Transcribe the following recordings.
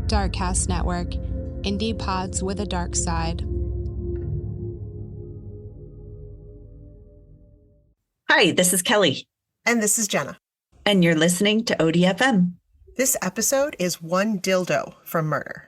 Darkcast Network, indie pods with a dark side. Hi, this is Kelly. And this is Jenna. And you're listening to ODFM. This episode is One Dildo From Murder.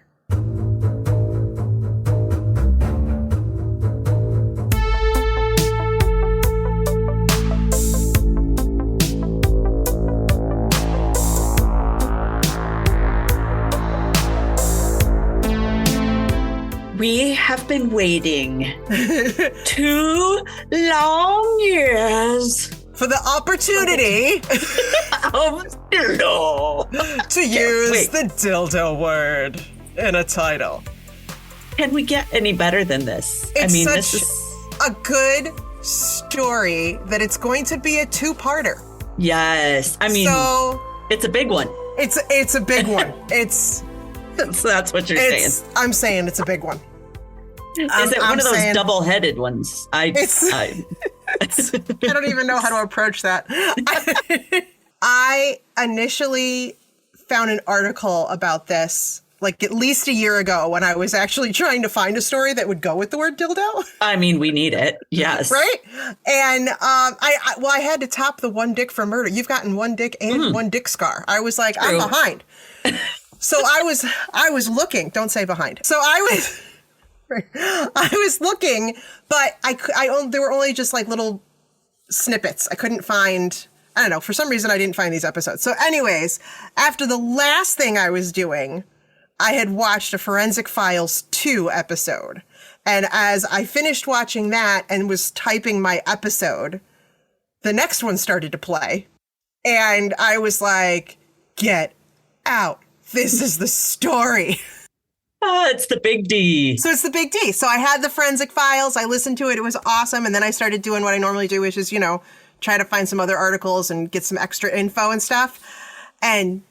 We have been waiting 2 long years for the opportunity of dildo to use the dildo word in a title. Can we get any better than this? It's this is a good story that it's going to be a two-parter. Yes. I mean, so, it's a big one. It's a big one. That's what you're saying. I'm saying it's a big one. Is it one of those double-headed ones? I don't even know how to approach that. I initially found an article about this like at least a year ago when I was actually trying to find a story that would go with the word dildo. I mean, we need it. Yes. Right? And I had to top the one dick for murder. You've gotten one dick and one dick scar. I was like, I'm behind. So I was looking. Don't say behind. So I was looking, but there were only just like little snippets. I couldn't find, I don't know, for some reason I didn't find these episodes. So anyways, after the last thing I was doing, I had watched a Forensic Files 2 episode. And as I finished watching that and was typing my episode, the next one started to play. And I was like, get out. This is the story. It's the big D. So it's the big D. So I had the Forensic Files. I listened to it. It was awesome. And then I started doing what I normally do, which is, try to find some other articles and get some extra info and stuff. And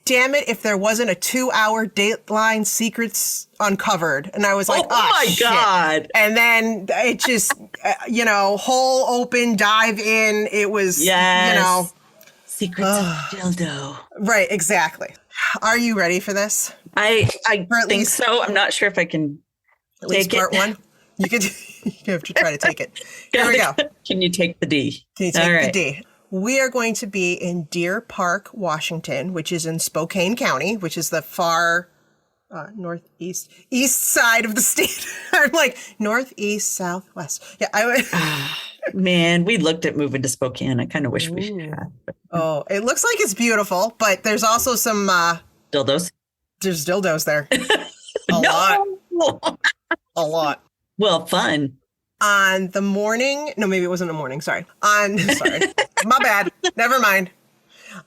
damn it, if there wasn't a 2-hour Dateline Secrets Uncovered. And I was like, oh my shit. God. And then it just, whole open dive in. It was, Secrets of Dildo. Right, exactly. Are you ready for this? I think so. I'm not sure if I can take part one. You have to try to take it. Here we go. Can you take the D? Can you take the D? We are going to be in Deer Park, Washington, which is in Spokane County, which is the far east side of the state. I'm like northeast, southwest. Yeah, man, we looked at moving to Spokane. I kind of wish we should have. Oh, it looks like it's beautiful, but there's also some dildos. There's dildos there. A lot. Well, fun. On the morning, no, maybe it wasn't a morning. Sorry. My bad. Never mind.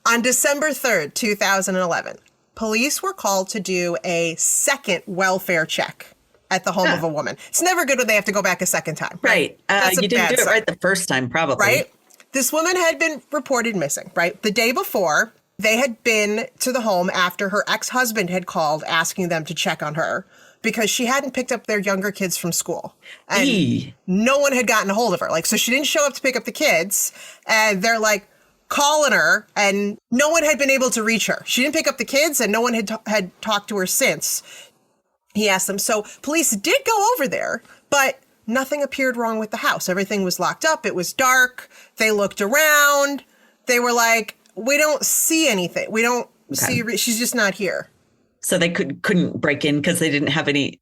On December 3rd, 2011, police were called to do a second welfare check at the home of a woman. It's never good when they have to go back a second time. Right. You didn't do it right the first time, probably. Right. This woman had been reported missing, right? The day before, they had been to the home after her ex-husband had called asking them to check on her because she hadn't picked up their younger kids from school. And no one had gotten a hold of her. So she didn't show up to pick up the kids. And they're like calling her and no one had been able to reach her. She didn't pick up the kids and no one had talked to her since. He asked them. So police did go over there, but nothing appeared wrong with the house. Everything was locked up. It was dark. They looked around. They were like, we don't see anything. We don't see, she's just not here. So they couldn't break in because they didn't have any.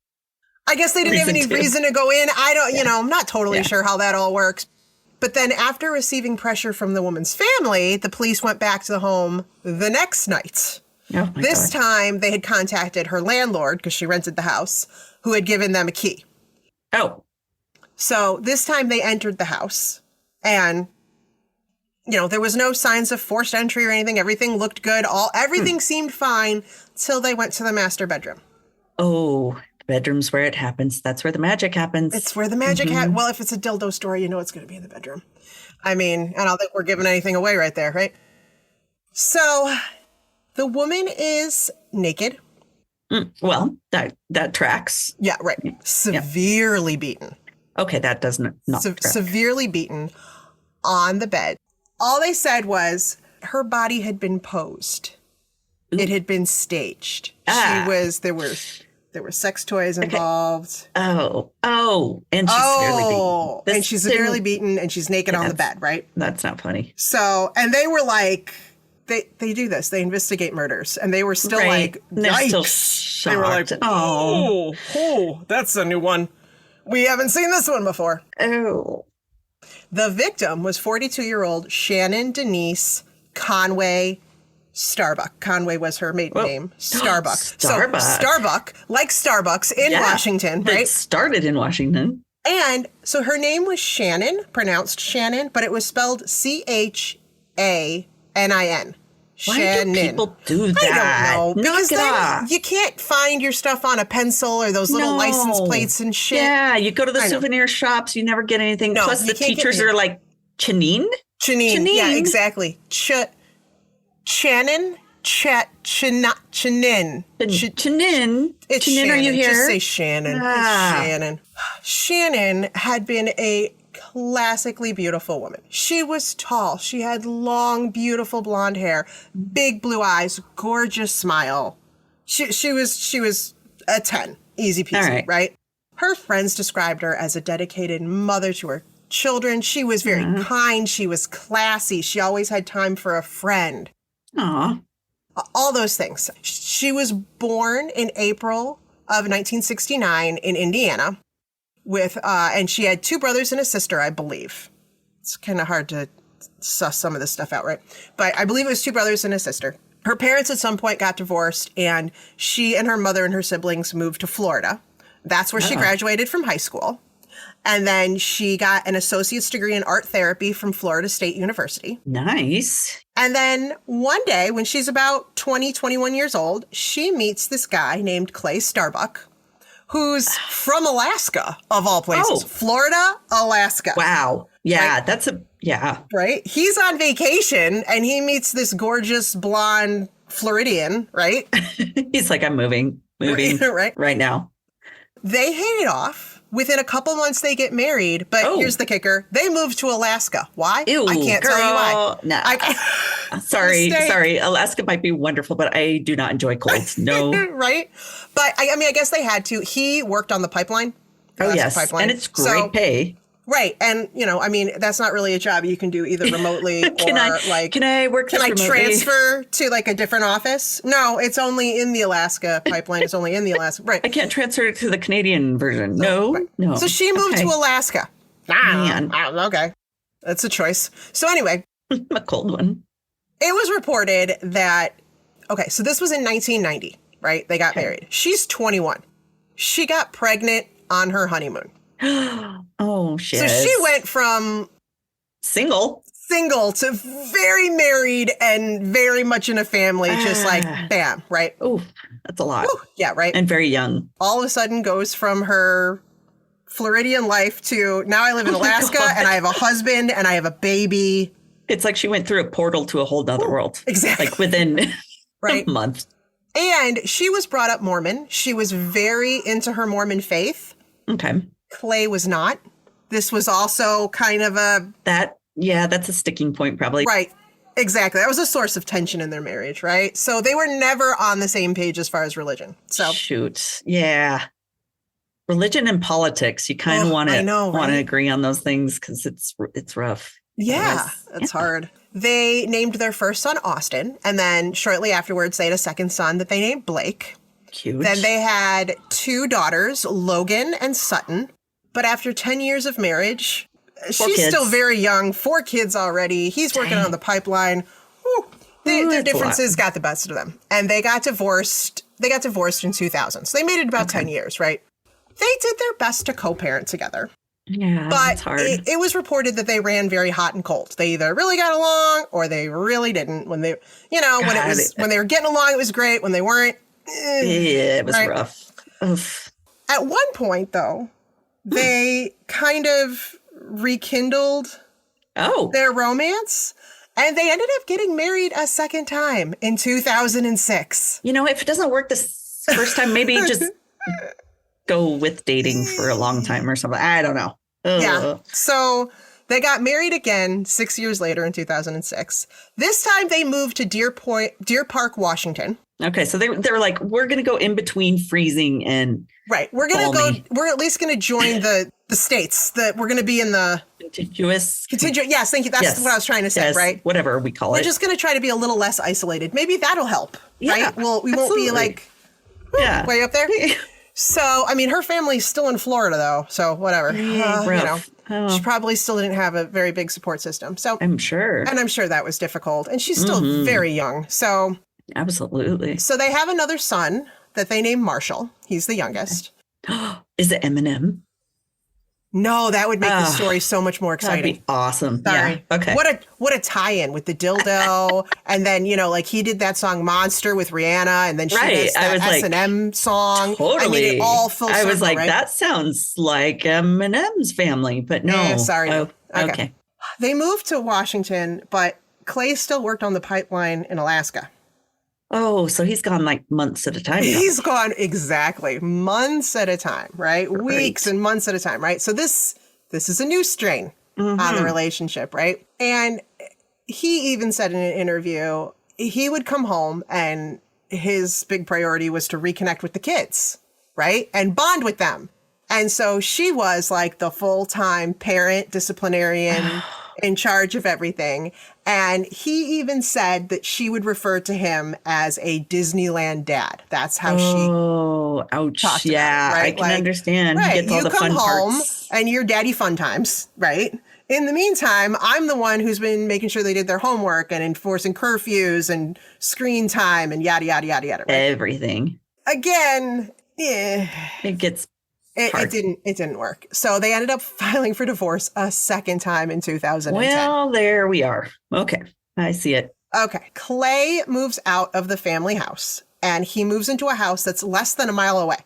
I guess they didn't have any reason to go in. I don't, I'm not totally sure how that all works. But then after receiving pressure from the woman's family, the police went back to the home the next night. Oh this time they had contacted her landlord because she rented the house, who had given them a key. Oh. So this time they entered the house and, there was no signs of forced entry or anything. Everything looked good. Everything seemed fine till they went to the master bedroom. Oh, the bedroom's where it happens. That's where the magic happens. It's where the magic happens. Well, if it's a dildo story, it's going to be in the bedroom. I mean, I don't think we're giving anything away right there, right? So the woman is naked. Well, that tracks. Yeah, right. Severely beaten. Okay, that doesn't not track. Severely beaten on the bed. All they said was her body had been posed. It had been staged. There were sex toys involved. And she's severely beaten. And she's severely beaten, and she's naked on the bed, right? That's not funny. So, and they were like, they do this. They investigate murders, and they were still like, yikes. They were like, oh, that's a new one. We haven't seen this one before. Oh. The victim was 42-year-old Shannon Denise Conway Starbuck. Conway was her maiden name. Starbuck. Starbuck. So Starbuck, like Starbucks in Washington, right? It started in Washington. And so her name was Shannon, pronounced Shannon, but it was spelled Chanin. Why do people do that? I don't know. Because then you can't find your stuff on a pencil or those little license plates and shit. Yeah, you go to the souvenir shops, you never get anything. No, plus the teachers are like, Chanin? Chanin. Yeah, exactly. Chanin. Chanin. Chanin. It's Chanin, Shannon. are you here? Just say Shannon. It's Shannon. Shannon had been a classically beautiful woman. She was tall. She had long, beautiful blonde hair, big blue eyes, gorgeous smile. She was a 10. Easy peasy, right? Her friends described her as a dedicated mother to her children. She was very kind. She was classy. She always had time for a friend. Aw. All those things. She was born in April of 1969 in Indiana and she had 2 brothers and a sister, I believe. It's kind of hard to suss some of this stuff out, right? But I believe it was 2 brothers and a sister. Her parents at some point got divorced, and she and her mother and her siblings moved to Florida. That's where she graduated from high school. And then she got an associate's degree in art therapy from Florida State University. Nice. And then one day, when she's about 20, 21 years old, she meets this guy named Clay Starbuck, who's from Alaska, of all places. Florida, Alaska. Wow. Yeah, right? Right? He's on vacation, and he meets this gorgeous blonde Floridian, right? He's like, I'm moving right now. They hit it off. Within a couple months, they get married. But here's the kicker. They moved to Alaska. Why? Ew, I can't tell you why. No. Sorry. Alaska might be wonderful, but I do not enjoy colds. No. Right? But I guess they had to. He worked on the pipeline. Pipeline. And it's great pay. Right. And, that's not really a job you can do either remotely Can I work remotely? Transfer to like a different office? No, it's only in the Alaska pipeline. It's only in the Alaska. Right. I can't transfer to the Canadian version. No. Right. No. So she moved to Alaska. Man. Okay. That's a choice. So anyway. A cold one. It was reported that, so this was in 1990, right? They got married. She's 21. She got pregnant on her honeymoon. Oh, shit. So she went from single to very married and very much in a family, just like bam, right? Oh, that's a lot. Ooh, yeah, right. And very young. All of a sudden goes from her Floridian life to now I live in Alaska and I have a husband and I have a baby. It's like she went through a portal to a whole other world. Exactly. Like within a month. And she was brought up Mormon. She was very into her Mormon faith. Okay. Clay was not. This was also kind of that's a sticking point probably. Right. Exactly. That was a source of tension in their marriage, right? So they were never on the same page as far as religion. So shoot. Yeah. Religion and politics, you kind of want to agree on those things because it's rough. Yeah, it's hard. They named their first son Austin, and then shortly afterwards they had a second son that they named Blake. Cute. Then they had 2 daughters, Logan and Sutton. But after 10 years of marriage, she's still very young, 4 kids already. He's working on the pipeline. Their differences got the best of them. And they got divorced. They got divorced in 2000. So they made it about 10 years, right? They did their best to co-parent together. Yeah, but it's hard. It was reported that they ran very hot and cold. They either really got along or they really didn't. When they, when they were getting along, it was great. When they weren't, it was rough. Oof. At one point, though, they kind of rekindled their romance, and they ended up getting married a second time in 2006. If it doesn't work this first time, maybe just go with dating for a long time or something. I don't know. Ugh. Yeah. So they got married again 6 years later in 2006. This time they moved to Deer Park, Washington. Okay, so they're like, we're going to go in between freezing and right. We're going to go. We're at least going to join the states that we're going to be in the contiguous. Yes, thank you. That's what I was trying to say. Right. Whatever we call it. We're just going to try to be a little less isolated. Maybe that'll help. Yeah, right. Well, we won't be like way up there. So, I mean, her family's still in Florida, though. So whatever. She probably still didn't have a very big support system. So I'm sure. And I'm sure that was difficult. And she's still very young. So absolutely. So they have another son that they named Marshall. He's the youngest. Is it Eminem? No, that would make the story so much more exciting. That'd be awesome. Sorry. Yeah. Okay. What a tie-in with the dildo, and then like he did that song "Monster" with Rihanna, and then she does that S10 song. Totally. I mean, it all full circle. I was like, right? that sounds like Eminem's family, but no. Sorry. Oh, okay. They moved to Washington, but Clay still worked on the pipeline in Alaska. Oh, so he's gone like months at a time. He's gone exactly months at a time, right? Weeks and months at a time, right? So this is a new strain on the relationship, right? And he even said in an interview, he would come home and his big priority was to reconnect with the kids, right? And bond with them. And so she was like the full-time parent, disciplinarian, in charge of everything. And he even said that she would refer to him as a Disneyland dad. That's how she ouch. talked Yeah, about it, right? I can understand. Right. He gets all the fun parts. And your daddy fun times, right? In the meantime, I'm the one who's been making sure they did their homework and enforcing curfews and screen time and yada, yada, yada, yada. Right? Everything. Again, it gets It didn't work. So they ended up filing for divorce a second time in 2010. Well, there we are. Okay. I see it. Okay. Clay moves out of the family house and he moves into a house that's less than a mile away.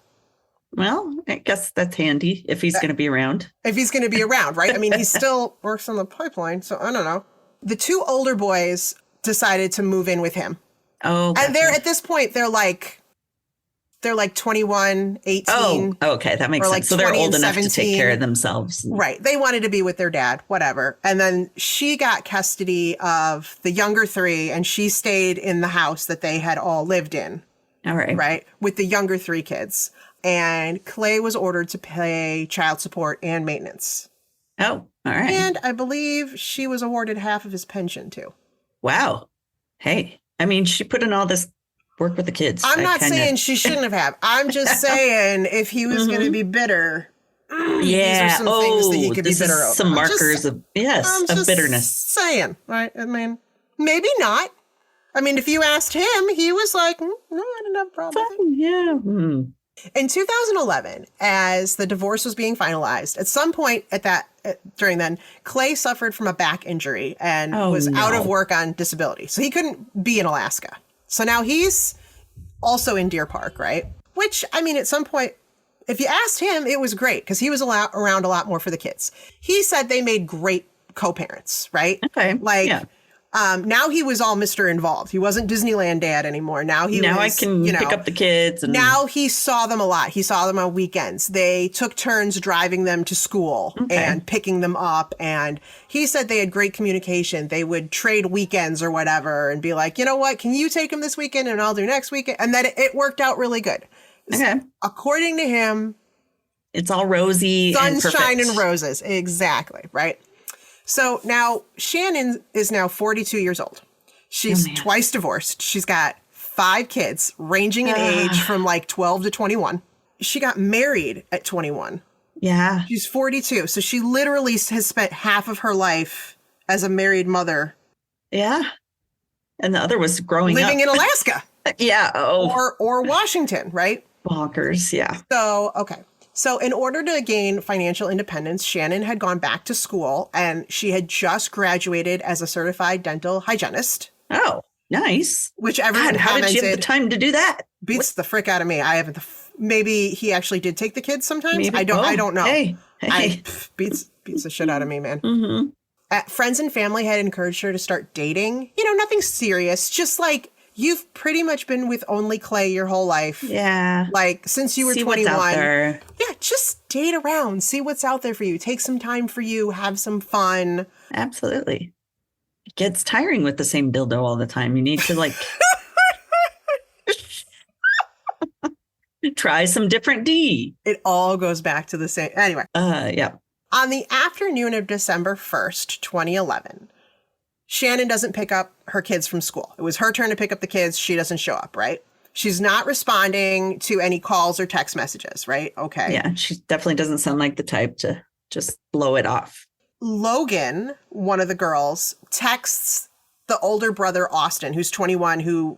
Well, I guess that's handy if he's going to be around. If he's going to be around, right? I mean, he still works on the pipeline, so I don't know. The two older boys decided to move in with him. Oh. Gotcha. And they're at this point, they're like 21, 18. Oh, okay. That makes sense. Like so they're old enough 17. to take care of themselves. Right. They wanted to be with their dad, whatever. And then she got custody of the younger three and she stayed in the house that they had all lived in. All right. Right. With the younger three kids. And Clay was ordered to pay child support and maintenance. Oh, all right. And I believe she was awarded half of his pension too. Wow. Hey, I mean, she put in all this work with the kids. I'm not saying she shouldn't have. I'm just saying if he was going to be bitter, these are some things that he could be bitter over. Some markers of bitterness. Saying, right? I mean, maybe not. I mean, if you asked him, he was like, no, I didn't have a problem. Yeah. In 2011, as the divorce was being finalized, at some point during then, Clay suffered from a back injury and was out of work on disability. So he couldn't be in Alaska. So now he's also in Deer Park, right? Which, I mean, at some point, if you asked him, it was great because he was around a lot more for the kids. He said they made great co-parents, right? Okay. Now he was all Mr. Involved. He wasn't Disneyland dad anymore. Now I can pick up the kids. And now he saw them a lot. He saw them on weekends. They took turns driving them to school and picking them up. And he said they had great communication. They would trade weekends or whatever and be like, you know what? Can you take them this weekend and I'll do next weekend? And then it worked out really good. Okay. According to him, it's all rosy. Sunshine and roses. Exactly. Right. So now Shannon is now 42 years old. She's twice divorced. She's got 5 kids ranging in age from like 12 to 21. She got married at 21. Yeah. She's 42. So she literally has spent half of her life as a married mother. Yeah. And the other was living in Alaska. Yeah. Or Washington, right? Bonkers. Yeah. So, okay. So in order to gain financial independence, Shannon had gone back to school and she had just graduated as a certified dental hygienist. Oh, nice. Which everyone how did she have the time to do that? Beats the frick out of me. I haven't. Maybe he actually did take the kids sometimes. Maybe. I don't know. Hey. Beats the shit out of me, man. Mm-hmm. Friends and family had encouraged her to start dating. Nothing serious. Just like, you've pretty much been with only Clay your whole life. Yeah. Like, since you were 21. What's out there. Yeah, just date around. See what's out there for you. Take some time for you. Have some fun. Absolutely. It gets tiring with the same dildo all the time. You need to, like, Try some different D. It all goes back to the same. Anyway. Yeah. On the afternoon of December 1st, 2011, Shannon doesn't pick up her kids from school. It was her turn to pick up the kids. She doesn't show up, right? She's not responding to any calls or text messages, right? Okay. Yeah, she definitely doesn't sound like the type to just blow it off. Logan, one of the girls, texts the older brother, Austin, who's 21, who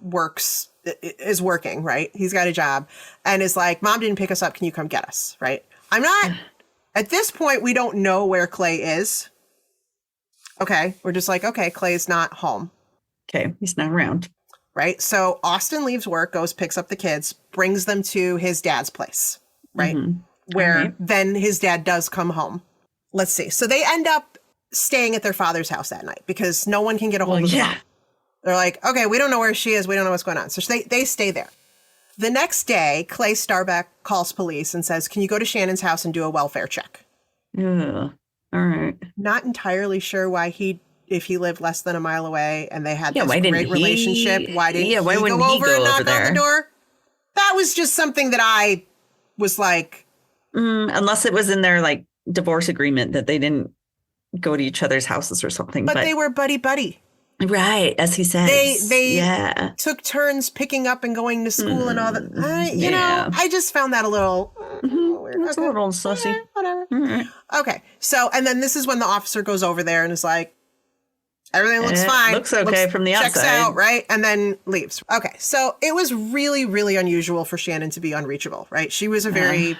is working, right? He's got a job, and is like, Mom didn't pick us up. Can you come get us, right? At this point, we don't know where Clay is. Okay. We're just like, okay, Clay's not home. Okay. He's not around. Right. So Austin leaves work, goes, picks up the kids, brings them to his dad's place, right? Mm-hmm. Where then his dad does come home. Let's see. So they end up staying at their father's house that night because no one can get a hold of them. They're like, okay, we don't know where she is. We don't know what's going on. So they stay there. The next day, Clay Starbuck calls police and says, can you go to Shannon's house and do a welfare check? Yeah. All right. Not entirely sure why if he lived less than a mile away and they had this great relationship, why didn't he go over and knock on the door? That was just something that I was like. Unless it was in their like divorce agreement that they didn't go to each other's houses or something. But they were buddy. Right, as he says. They took turns picking up and going to school and all that. I just found that a little weird. It's a little sussy. Whatever. Mm-hmm. Okay, so, and then this is when the officer goes over there and is like, everything looks fine. Looks okay from the outside. Checks out, right? And then leaves. Okay, so it was really, really unusual for Shannon to be unreachable, right? She was a very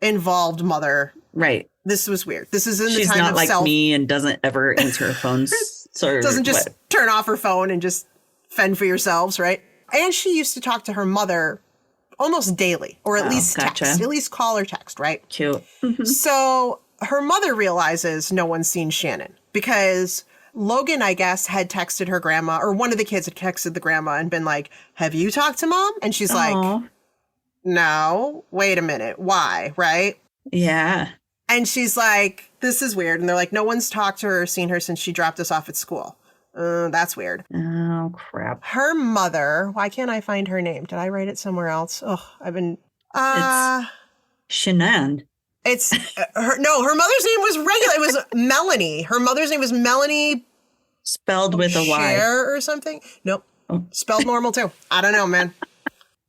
involved mother. Right. This was weird. This is in the She's time not of like me and doesn't ever answer her phone. Doesn't just turn off her phone and just fend for yourselves, right? And she used to talk to her mother almost daily, or at least text, at least call or text, right? Cute. So her mother realizes no one's seen Shannon because Logan, I guess, had texted her grandma, or one of the kids had texted the grandma and been like, have you talked to Mom? And she's like, no, wait a minute. Why? Right? Yeah. And she's like, this is weird. And they're like, no one's talked to her or seen her since she dropped us off at school. That's weird. Oh, crap. Her mother, why can't I find her name? Did I write it somewhere else? Oh, I've been... It's Shannon. It's... her mother's name was regular. It was Melanie. Her mother's name was Melanie... Spelled with a Y. Or something? Nope. Oh. Spelled normal, too. I don't know, man.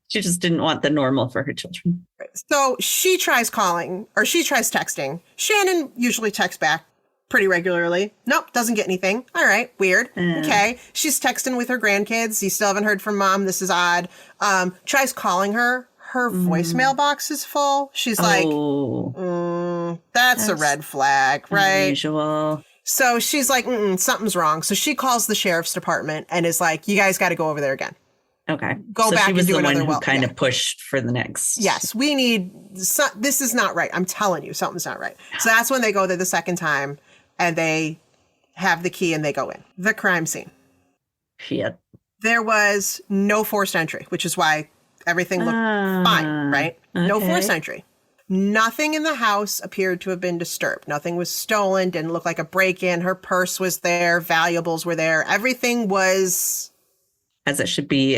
She just didn't want the normal for her children. So she tries calling, or she tries texting. Shannon usually texts back pretty regularly. Nope, doesn't get anything. All right, weird. Okay. She's texting with her grandkids. You still haven't heard from Mom. This is odd. Tries calling her. Her voicemail box is full. She's like, that's a red flag, right? Unusual. So she's like, something's wrong. So she calls the sheriff's department and is like, you guys got to go over there again. Okay. Go back and do another one who kind of pushed for the next. Yes, we need... this is not right. I'm telling you, something's not right. So that's when they go there the second time, and they have the key, and they go in. The crime scene. Shit. There was no forced entry, which is why everything looked fine, right? Okay. No forced entry. Nothing in the house appeared to have been disturbed. Nothing was stolen, didn't look like a break-in. Her purse was there, valuables were there. Everything was... As it should be.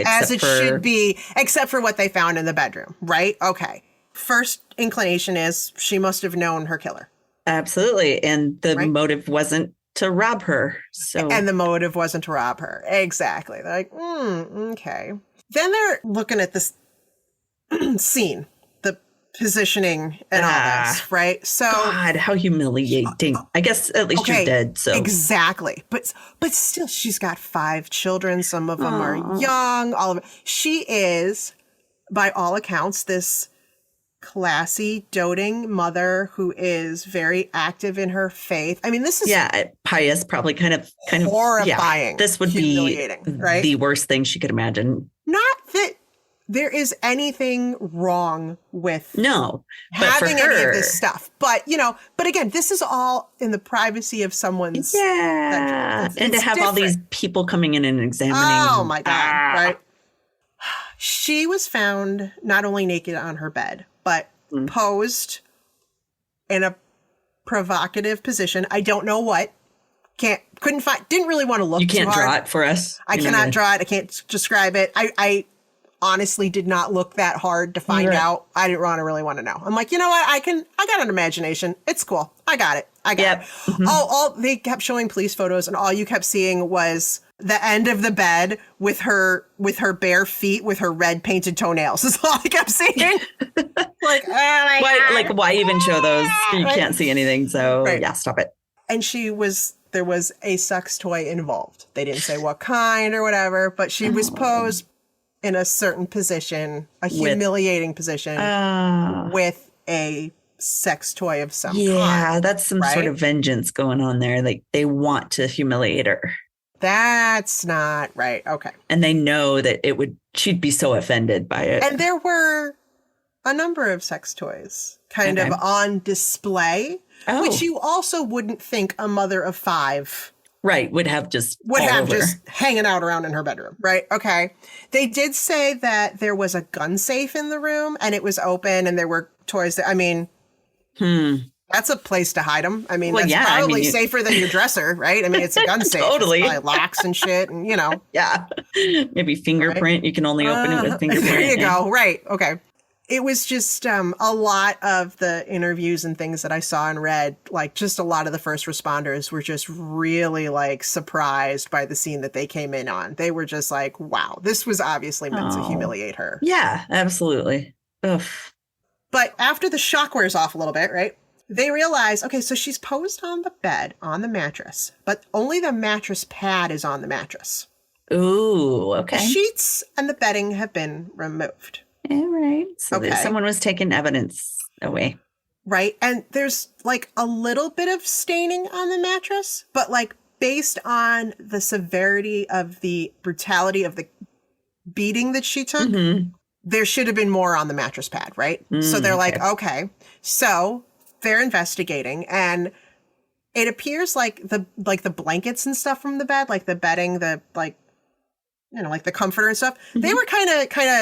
Except for what they found in the bedroom, right? Okay. First inclination is she must have known her killer. Absolutely. And the motive wasn't to rob her. And the motive wasn't to rob her. Exactly. They're like, okay. Then they're looking at this scene, the positioning and all this, right? So God, how humiliating. I guess at least you're dead. So exactly. But still, she's got 5 children. Some of them are young. All of it. She is, by all accounts, this classy, doting mother who is very active in her faith. I mean, this is pious, probably kind of horrifying. Yeah, this would be right? The worst thing she could imagine. Not that there is anything wrong with any having any of this stuff. But, but again, this is all in the privacy of someone's bedroom. And to have all these people coming in and examining. Oh, my God. Right? She was found not only naked on her bed, but posed in a provocative position. I don't know what. Didn't really want to look too hard. You can't draw it for us? I cannot draw it. I can't describe it. honestly did not look that hard to find out. I didn't really want to know. I'm like, you know what? I got an imagination. It's cool. I got it. Mm-hmm. Oh, they kept showing police photos and all you kept seeing was the end of the bed with her bare feet with her red painted toenails. That's all I kept seeing. Like, oh my God. Like, why even show those? You can't see anything. So yeah, stop it. And there was a sex toy involved. They didn't say what kind or whatever, but she was posed in a certain position, a humiliating position with a sex toy of some kind. Yeah, that's some sort of vengeance going on there. Like they want to humiliate her. That's not right. Okay. And they know that she'd be so offended by it. And there were a number of sex toys kind of on display, which you also wouldn't think a mother of 5 would have just hanging out around in her bedroom. Right. Okay. They did say that there was a gun safe in the room and it was open and there were toys that, I mean, that's a place to hide them. I mean, that's probably safer than your dresser, right? I mean, it's a gun safe. Totally. It's probably locks and shit and, you know. Yeah. Maybe fingerprint. Right? You can only open it with fingerprint. There you go. Right. Okay. It was just a lot of the interviews and things that I saw and read, like just a lot of the first responders were just really like surprised by the scene that they came in on. They were just like, wow, this was obviously meant to humiliate her. Yeah, absolutely. Ugh. But after the shock wears off a little bit, right? They realize, okay, so she's posed on the bed, on the mattress, but only the mattress pad is on the mattress. Ooh, okay. The sheets and the bedding have been removed. All right. So someone was taking evidence away. Right. And there's like a little bit of staining on the mattress, but like based on the severity of the brutality of the beating that she took, there should have been more on the mattress pad. Right. So they're like, okay. So they're investigating and it appears like the blankets and stuff from the bed, like the bedding, the like, you know, like the comforter and stuff, they were kind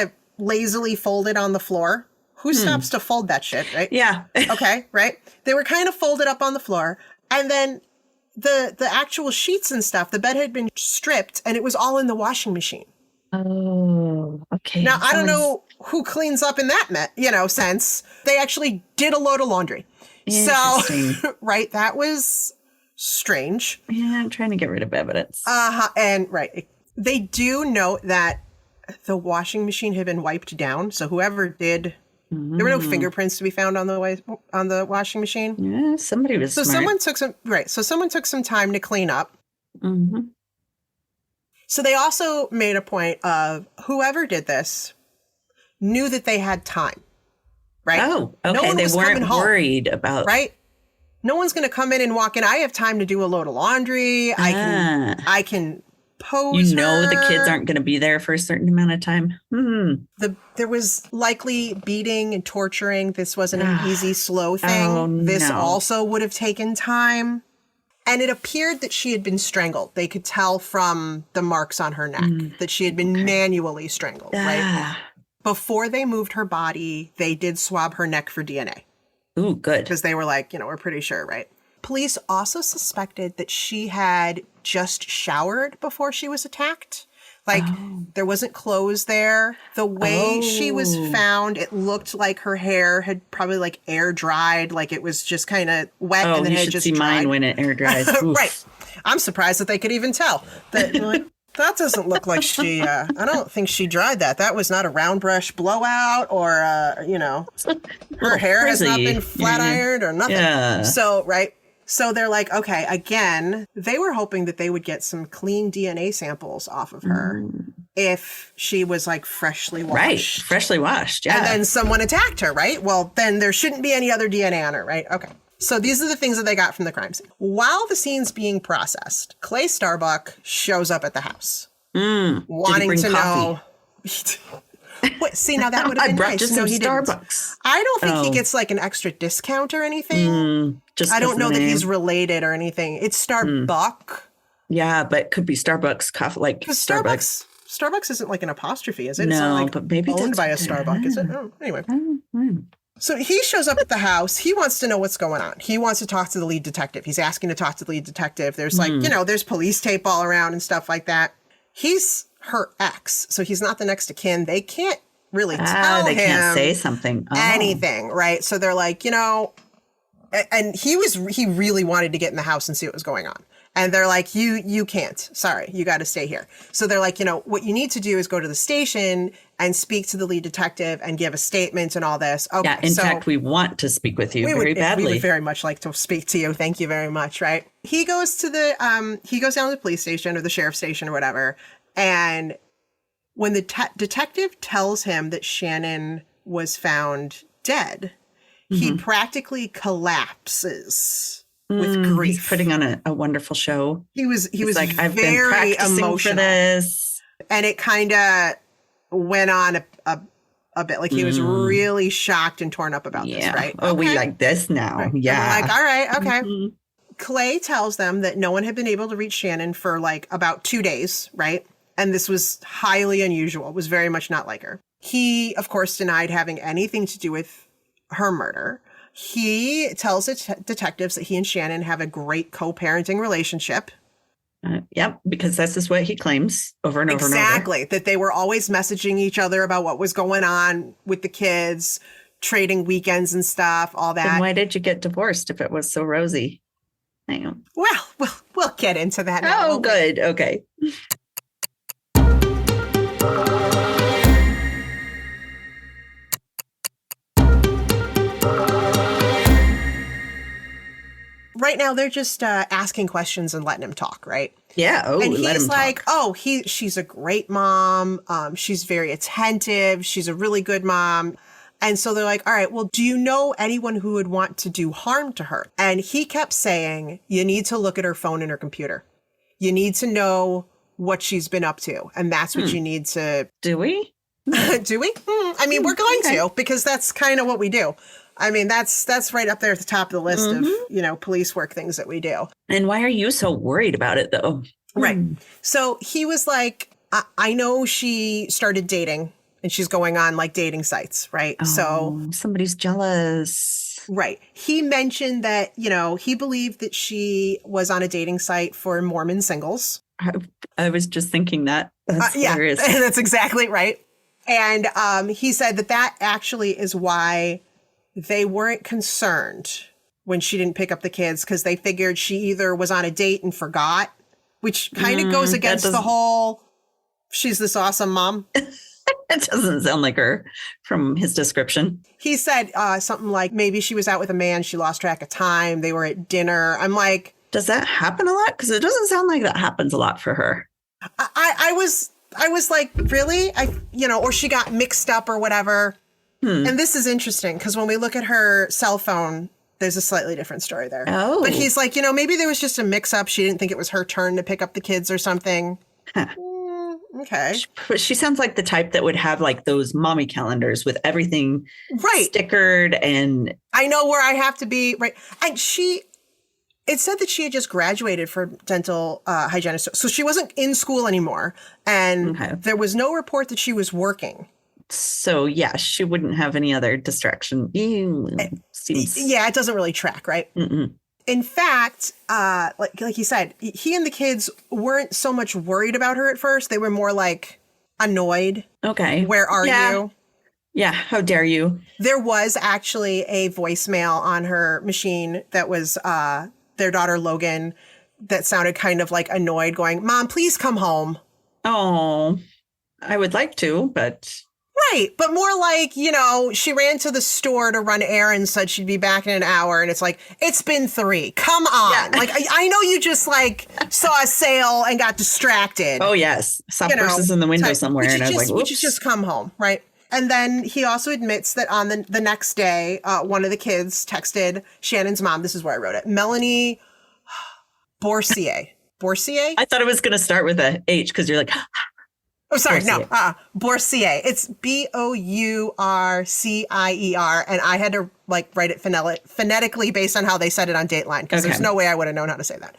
of lazily folded on the floor. Who stops to fold that shit, right? Yeah. Okay, right? They were kind of folded up on the floor. And then the actual sheets and stuff, the bed had been stripped and it was all in the washing machine. Oh, okay. Now, I don't know who cleans up in that, sense. They actually did a load of laundry. So, right, that was strange. Yeah, I'm trying to get rid of evidence. And, they do note that the washing machine had been wiped down. So whoever did, there were no fingerprints to be found on the washing machine. Yeah, somebody was smart. Someone took some time to clean up. So they also made a point of whoever did this knew that they had time, right? Oh, okay. They weren't worried about right. No one's going to come in and walk in. I have time to do a load of laundry. I can pose. You know, the kids aren't going to be there for a certain amount of time. There was likely beating and torturing. This wasn't an easy, slow thing. This also would have taken time. And it appeared that she had been strangled. They could tell from the marks on her neck that she had been manually strangled, right? Before they moved her body, they did swab her neck for DNA. Ooh, good. Because they were like, we're pretty sure, right? Police also suspected that she had just showered before she was attacked. Like, there wasn't clothes there. The way she was found, it looked like her hair had probably, like, air dried. Like, it was just kind of wet and then it had just dried. Mine when it air dries. Right. I'm surprised that they could even tell. That, like, that doesn't look like she, I don't think she dried that. That was not a round brush blowout or, her hair has not been flat ironed or nothing. Yeah. So, right. So they're like, okay, again, they were hoping that they would get some clean DNA samples off of her if she was like freshly washed. Right, freshly washed, yeah. And then someone attacked her, right? Well, then there shouldn't be any other DNA on her, right? Okay. So these are the things that they got from the crime scene. While the scene's being processed, Clay Starbuck shows up at the house. Wanting to know... Wait, see, now that would have been nice. Just no, he Starbucks. Didn't. I don't think he gets like an extra discount or anything. I don't know that he's related or anything. It's Starbuck. Yeah, but it could be Starbucks coffee, like Starbucks. Starbucks isn't like an apostrophe, is it? No, it's not like but maybe owned by a Starbuck, is it? Oh, anyway. So he shows up at the house. He wants to know what's going on. He wants to talk to the lead detective. He's asking to talk to the lead detective. There's like, there's police tape all around and stuff like that. He's her ex. So he's not the next of kin. They can't really tell they him can't say something. anything, right? So they're like, and he really wanted to get in the house and see what was going on. And they're like, you can't. Sorry, you got to stay here. So they're like, what you need to do is go to the station and speak to the lead detective and give a statement and all this. Okay, yeah, in fact, we want to speak with you very badly. We would very much like to speak to you. Thank you very much, right? He goes to he goes down to the police station or the sheriff's station or whatever. And when the detective tells him that Shannon was found dead, he practically collapses with grief. He's putting on a wonderful show. He was like, I've been practicing emotional for this. And it kind of went on a bit. Like he was really shocked and torn up about this, right? Oh, we like this now. Right. Yeah. Like, all right, okay. Clay tells them that no one had been able to reach Shannon for like about 2 days, right? And this was highly unusual. It was very much not like her. He, of course, denied having anything to do with her murder. He tells the detectives that he and Shannon have a great co-parenting relationship. Yep, because this is what he claims over and over and over. Exactly, that they were always messaging each other about what was going on with the kids, trading weekends and stuff, all that. Then why did you get divorced if it was so rosy? Well, we'll get into that now. Oh, good. Okay. Right now, they're just asking questions and letting him talk, right? Yeah. Oh, and let him he's like, talk. she's a great mom. She's very attentive. She's a really good mom. And so they're like, all right, well, do you know anyone who would want to do harm to her? And he kept saying, you need to look at her phone and her computer. You need to know what she's been up to. And that's what you need to... Do we? Do we? I mean, we're going to, because that's kind of what we do. I mean, that's right up there at the top of the list of, police work things that we do. And why are you so worried about it, though? Right. So he was like, I know she started dating and she's going on like dating sites, right? Oh, so somebody's jealous. Right. He mentioned that, he believed that she was on a dating site for Mormon singles. I was just thinking that. That's hilarious. That's exactly right. And he said that actually is why they weren't concerned when she didn't pick up the kids, because they figured she either was on a date and forgot, which kind of goes against the whole, she's this awesome mom. It doesn't sound like her from his description. He said something like, maybe she was out with a man, she lost track of time, they were at dinner. I'm like... Does that happen a lot? Because it doesn't sound like that happens a lot for her. I was like, really? Or she got mixed up or whatever. And this is interesting because when we look at her cell phone, there's a slightly different story there. Oh. But he's like, maybe there was just a mix up. She didn't think it was her turn to pick up the kids or something. Huh. Okay. But she sounds like the type that would have like those mommy calendars with everything stickered and... I know where I have to be. Right. And it said that she had just graduated for dental hygienist. So she wasn't in school anymore. And there was no report that she was working. So, yeah, she wouldn't have any other distraction. Yeah, it doesn't really track, right? In fact, like he said, he and the kids weren't so much worried about her at first. They were more like annoyed. Okay. Where are you? Yeah, how dare you? There was actually a voicemail on her machine that was their daughter, Logan, that sounded kind of like annoyed, going, Mom, please come home. Oh, I would like to, but... Right. But more like, she ran to the store to run errands, said she'd be back in an hour. And it's like, it's been 3. Come on. Yeah. Like, I know you just saw a sale and got distracted. Oh, yes. Saw purses in the window somewhere. And I was like, would you just come home? Right. And then he also admits that on the next day, one of the kids texted Shannon's mom. This is where I wrote it. Melanie Boursier. Boursier? I thought it was going to start with a H because you're like... Oh, sorry. Boursier. No. Boursier. It's Bourcier. And I had to write it phonetically based on how they said it on Dateline, because there's no way I would have known how to say that.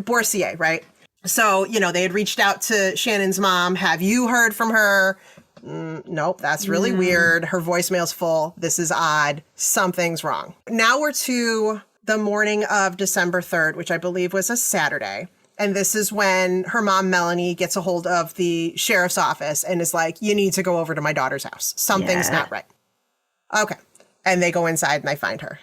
Boursier, right? So, they had reached out to Shannon's mom. Have you heard from her? Nope. That's really weird. Her voicemail's full. This is odd. Something's wrong. Now we're to the morning of December 3rd, which I believe was a Saturday. And this is when her mom, Melanie, gets a hold of the sheriff's office and is like, you need to go over to my daughter's house. Something's not right. Okay. And they go inside and they find her.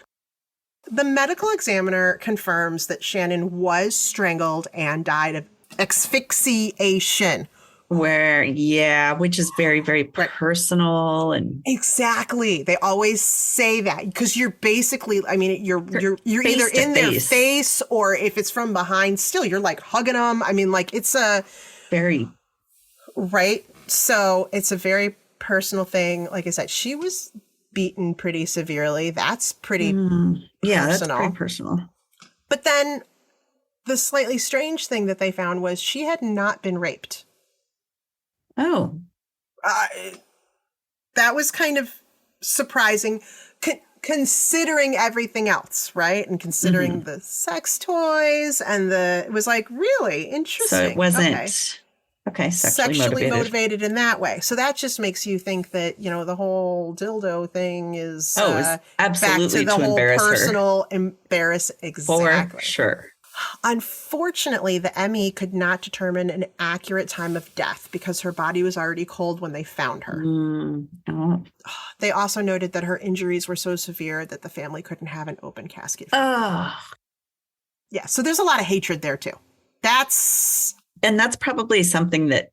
The medical examiner confirms that Shannon was strangled and died of asphyxiation. Which is very, very personal. And exactly. They always say that because you're basically, I mean, you're either in their face or if it's from behind, still you're like hugging them. I mean, like it's a very right. So it's a very personal thing. Like I said, she was beaten pretty severely. That's pretty personal. That's pretty personal. But then the slightly strange thing that they found was she had not been raped. Oh. That was kind of surprising considering everything else, right? And considering the sex toys and it was like, really interesting. So it wasn't sexually motivated in that way. So that just makes you think that, the whole dildo thing is absolutely back to the whole personal her. Exactly. For sure. Unfortunately, the ME could not determine an accurate time of death because her body was already cold when they found her. They also noted that her injuries were so severe that the family couldn't have an open casket. Yeah, so there's a lot of hatred there too. That's probably something that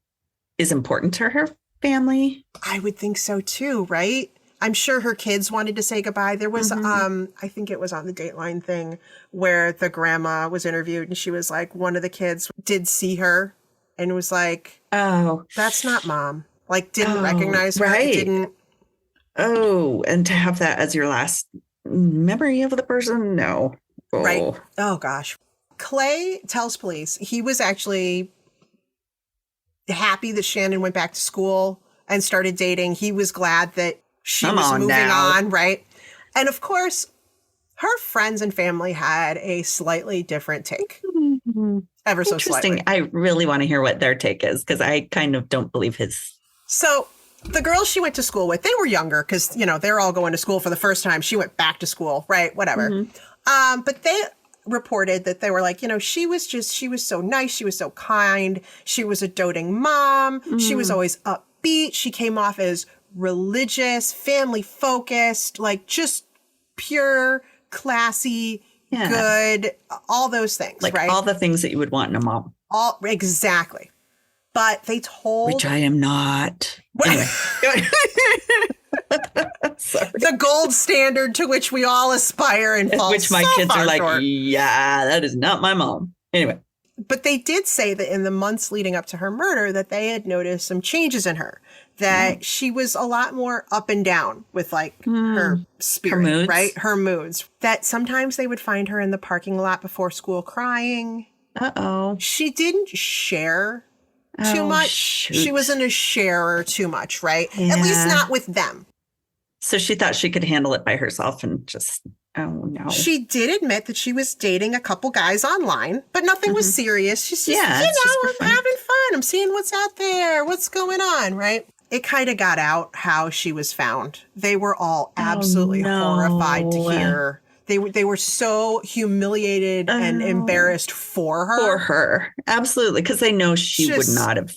is important to her family. I would think so too, right? I'm sure her kids wanted to say goodbye. There was, I think it was on the Dateline thing where the grandma was interviewed and she was like, one of the kids did see her and was like, oh, that's not mom. Like didn't recognize her. Right. Didn't. Oh, and to have that as your last memory of the person? No. Oh. Right. Oh gosh. Clay tells police he was actually happy that Shannon went back to school and started dating. He was glad that she was moving on, right? And of course, her friends and family had a slightly different take. Ever so slightly. I really want to hear what their take is because I kind of don't believe his. So the girls she went to school with, they were younger because, they're all going to school for the first time. She went back to school, right? Whatever. But they reported that they were like, she was so nice. She was so kind. She was a doting mom. She was always upbeat. She came off as religious, family focused, like just pure, classy, good, all those things, like right? All the things that you would want in a mom. Exactly. But they told... Which I am not. Anyway. Sorry. The gold standard to which we all aspire and fall which my kids are like, short. Yeah, that is not my mom. Anyway. But they did say that in the months leading up to her murder that they had noticed some changes in her. That she was a lot more up and down with her spirit, her moods. Right? Her moods. That sometimes they would find her in the parking lot before school crying. Uh-oh. She didn't share too much. Shoot. She wasn't a sharer too much, right? Yeah. At least not with them. So she thought she could handle it by herself and just, oh no. She did admit that she was dating a couple guys online, but nothing was serious. She's just, I'm having fun. I'm seeing what's out there. What's going on, right? It kind of got out how she was found. They were all absolutely horrified to hear. They were so humiliated and embarrassed for her. For her. Absolutely. Because they know she would not have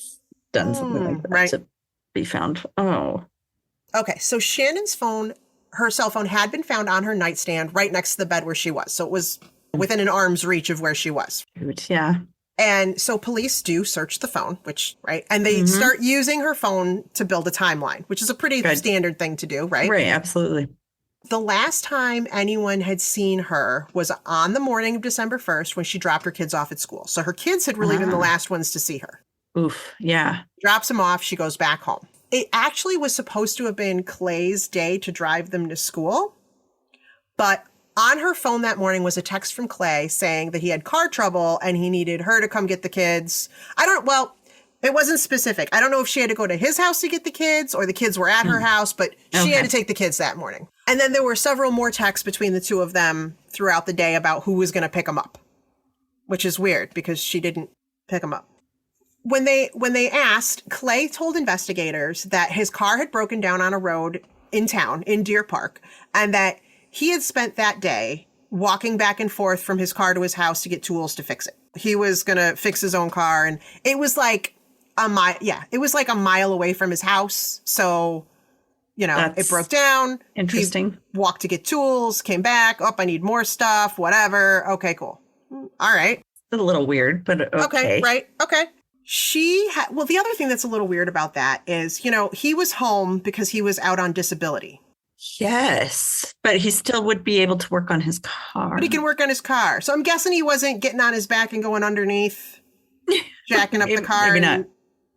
done something like that to be found. Oh. Okay. So Shannon's phone, her cell phone had been found on her nightstand right next to the bed where she was. So it was within an arm's reach of where she was. Yeah. And so police do search the phone, and they start using her phone to build a timeline, which is a pretty standard thing to do, right? Right, absolutely. The last time anyone had seen her was on the morning of December 1st when she dropped her kids off at school. So her kids had really been the last ones to see her. Oof, yeah. Drops them off, she goes back home. It actually was supposed to have been Clay's day to drive them to school, but on her phone that morning was a text from Clay saying that he had car trouble and he needed her to come get the kids. It wasn't specific. I don't know if she had to go to his house to get the kids or the kids were at her house, but she had to take the kids that morning. And then there were several more texts between the two of them throughout the day about who was going to pick them up, which is weird because she didn't pick them up. When they asked, Clay told investigators that his car had broken down on a road in town, in Deer Park, and that he had spent that day walking back and forth from his car to his house to get tools to fix it. He was going to fix his own car. And it was like a mile. Yeah, it was like a mile away from his house. So, it broke down. Interesting. He walked to get tools, came back. Oh, I need more stuff, whatever. Okay, cool. All right. It's a little weird, but okay. Right. Okay. The other thing that's a little weird about that is, he was home because he was out on disability. Yes, but he still would be able to work on his car. But he can work on his car. So I'm guessing he wasn't getting on his back and going underneath, jacking up the car and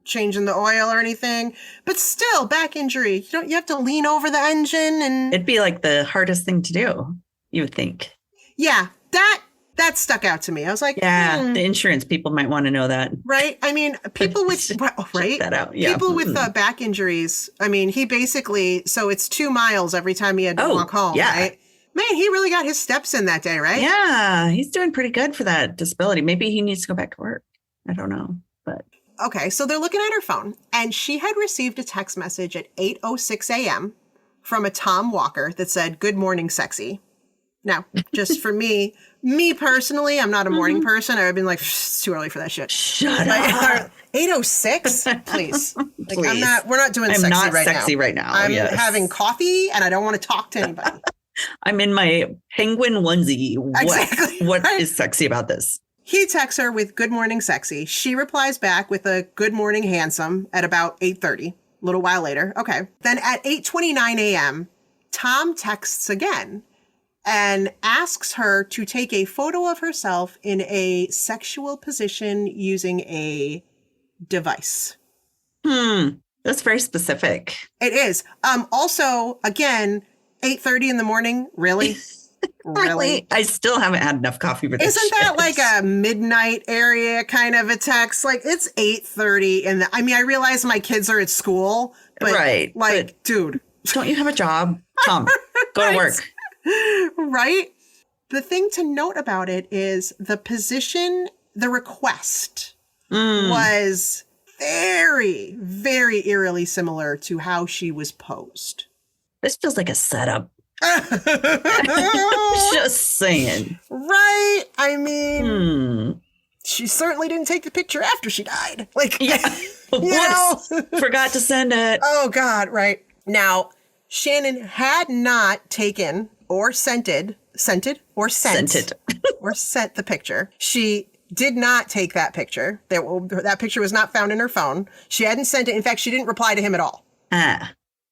changing the oil or anything. But still, back injury. You have to lean over the engine and... It'd be like the hardest thing to do, you would think. Yeah, that stuck out to me. I was like, the insurance people might want to know that. Right? I mean, people with, right? Check that out. Yeah. People with back injuries, I mean, he basically, so it's 2 miles every time he had to walk home, right? Man, he really got his steps in that day, right? Yeah, he's doing pretty good for that disability. Maybe he needs to go back to work. I don't know, but. Okay, so they're looking at her phone, and she had received a text message at 8:06 a.m. from a Tom Walker that said, "Good morning, sexy." Now, just for me personally, I'm not a morning person. I would have been like, it's too early for that shit. Shut up. 8:06? Please. Like, Please. We're not doing sexy right now. I'm not sexy right now. I'm having coffee and I don't want to talk to anybody. I'm in my penguin onesie. Exactly. What is sexy about this? He texts her with "Good morning, sexy." She replies back with a "Good morning, handsome" at about 8:30. A little while later. Okay. Then at 8:29 a.m., Tom texts again and asks her to take a photo of herself in a sexual position using a device. That's very specific. It is. Also, again, 8:30 in the morning. Really? Really? I still haven't had enough coffee for this. Isn't that like a midnight area kind of a text? Like, it's 8:30 I realize my kids are at school, but dude. Don't you have a job? Tom, go to work. Right? The thing to note about it is the position, the request was very, very eerily similar to how she was posed. This feels like a setup. Just saying. Right? I mean, she certainly didn't take the picture after she died. Like, forgot to send it. Oh, God, right. Now, Shannon had not taken or sent the picture. She did not take that picture. That picture was not found in her phone. She hadn't sent it. In fact, she didn't reply to him at all.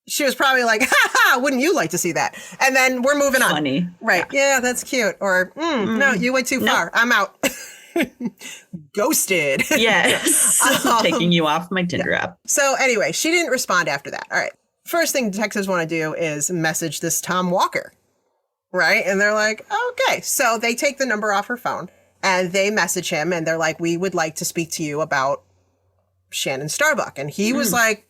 She was probably like, "Ha ha, wouldn't you like to see that?" And then we're moving on. Funny. Right. Yeah, that's cute. Or, no, you went too far. I'm out. Ghosted. Yes. Taking you off my Tinder app. So anyway, she didn't respond after that. All right. First thing detectives want to do is message this Tom Walker. Right. And they're like, okay. So they take the number off her phone and they message him and they're like, "We would like to speak to you about Shannon Starbuck." And he was like,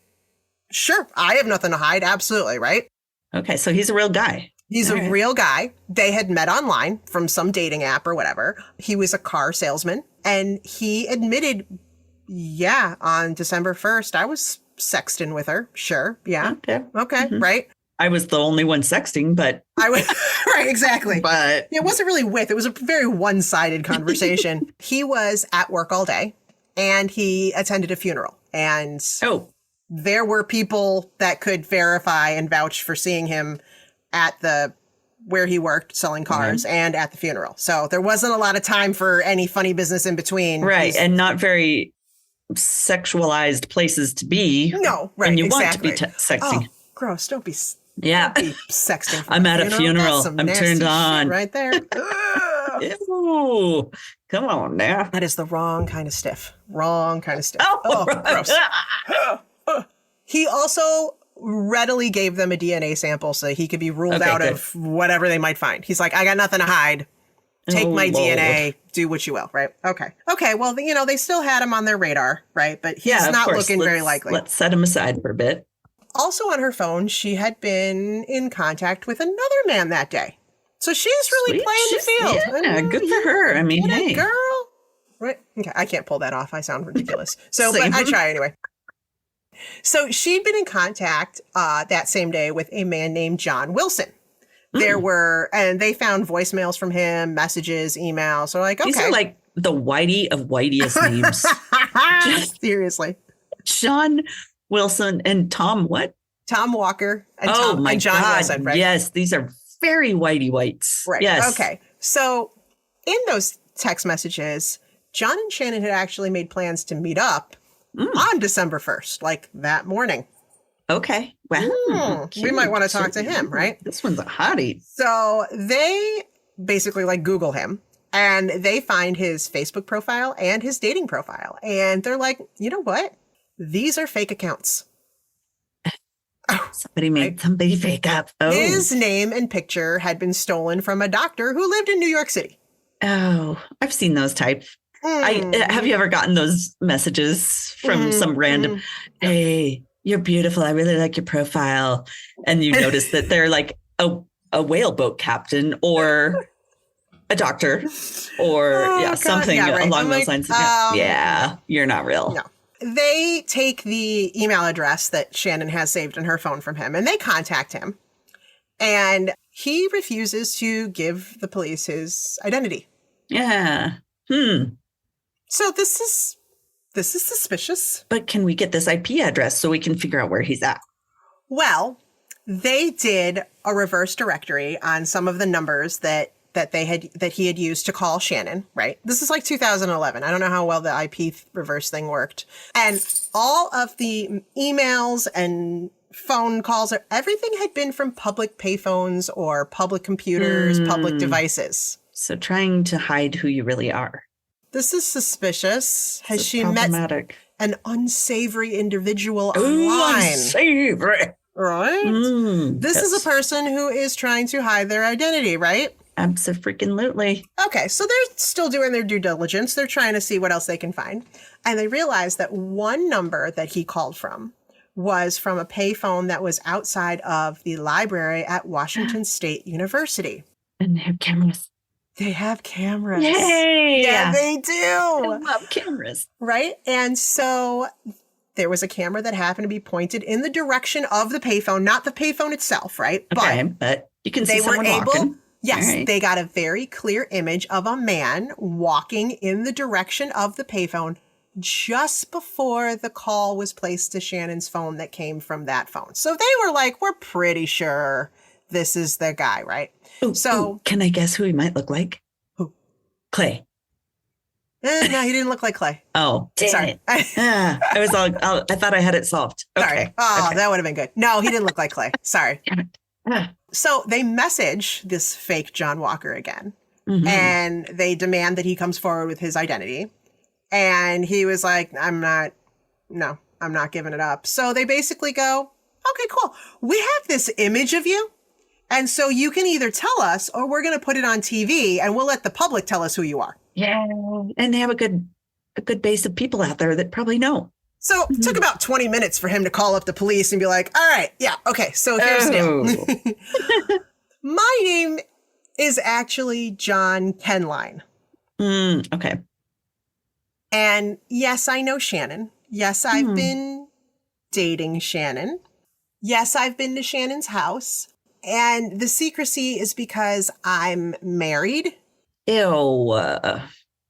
"Sure, I have nothing to hide." Absolutely, right? Okay, so he's a real guy. He's a real guy. They had met online from some dating app or whatever. He was a car salesman, and he admitted, on December 1st, I was sexting with her. Sure, yeah. Okay, right? I was the only one sexting, but... I was right, exactly. But... It wasn't really it was a very one-sided conversation. He was at work all day, and he attended a funeral. And... there were people that could verify and vouch for seeing him at where he worked selling cars and at the funeral. So there wasn't a lot of time for any funny business in between. Right. And not very sexualized places to be. No, right. And you exactly. want to be sexting. Oh, gross. Don't be sexting. I'm at a funeral. I'm turned on. Right there. Ew. Come on now. That is the wrong kind of stiff. Wrong kind of stiff. Oh gross. He also readily gave them a DNA sample so he could be ruled out of whatever they might find. He's like, "I got nothing to hide. Take my DNA. Do what you will." Right? Okay. Well, they still had him on their radar, right? But he's not looking very likely. Let's set him aside for a bit. Also on her phone, she had been in contact with another man that day. So she's really playing the field. Yeah, good for her. I mean, hey. Girl. Right? Okay, I can't pull that off. I sound ridiculous. But I try anyway. So she'd been in contact that same day with a man named John Wilson. And they found voicemails from him, messages, emails. So like, okay. These are like the whitey of whiteyest names. Seriously. Sean Wilson and Tom what? Tom Walker and and John God, Wilson, right? Yes, these are very whitey whites. Right. Yes. Okay. So in those text messages, John and Shannon had actually made plans to meet up on December 1st, like that morning. Okay. Wow. We might want to talk to him, right? This one's a hottie. So they basically like Google him and they find his Facebook profile and his dating profile. And they're like, you know what? These are fake accounts. Somebody made somebody fake up. Oh. His name and picture had been stolen from a doctor who lived in New York City. Oh, I've seen those type. Have you ever gotten those messages from some random, hey, you're beautiful. I really like your profile. And you notice that they're like a whale boat captain or a doctor or something along those lines. Yeah, you're not real. No. They take the email address that Shannon has saved in her phone from him and they contact him. And he refuses to give the police his identity. Yeah. So this is suspicious. But can we get this IP address so we can figure out where he's at? Well, they did a reverse directory on some of the numbers that he had used to call Shannon, right? This is like 2011. I don't know how well the IP reverse thing worked. And all of the emails and phone calls, everything had been from public payphones or public computers, public devices. So trying to hide who you really are. This is suspicious. Has she met an unsavory individual online? Unsavory. Right? This is a person who is trying to hide their identity, right? Abso-freaking-lutely. Okay, so they're still doing their due diligence. They're trying to see what else they can find. And they realized that one number that he called from was from a payphone that was outside of the library at Washington State University. And they have cameras. They have cameras. Yay! Yeah, they do. I love cameras. Right? And so there was a camera that happened to be pointed in the direction of the payphone, not the payphone itself, right? Okay, but you can see someone walking. Yes, right. They got a very clear image of a man walking in the direction of the payphone just before the call was placed to Shannon's phone that came from that phone. So they were like, we're pretty sure this is the guy, right? Ooh, can I guess who he might look like? Who? Clay. No, he didn't look like Clay. Oh, sorry. I thought I had it solved. Okay. Sorry. Oh, that would have been good. No, he didn't look like Clay. Sorry. So they message this fake John Walker again, and they demand that he comes forward with his identity. And he was like, I'm not giving it up. So they basically go, okay, cool. We have this image of you. And so you can either tell us or we're going to put it on TV and we'll let the public tell us who you are. Yeah. And they have a good base of people out there that probably know. So it took about 20 minutes for him to call up the police and be like, all right, yeah, okay, so here's the deal. My name is actually John Kenline. Okay. And yes, I know Shannon. Yes, I've been dating Shannon. Yes, I've been to Shannon's house. And the secrecy is because I'm married. Ew.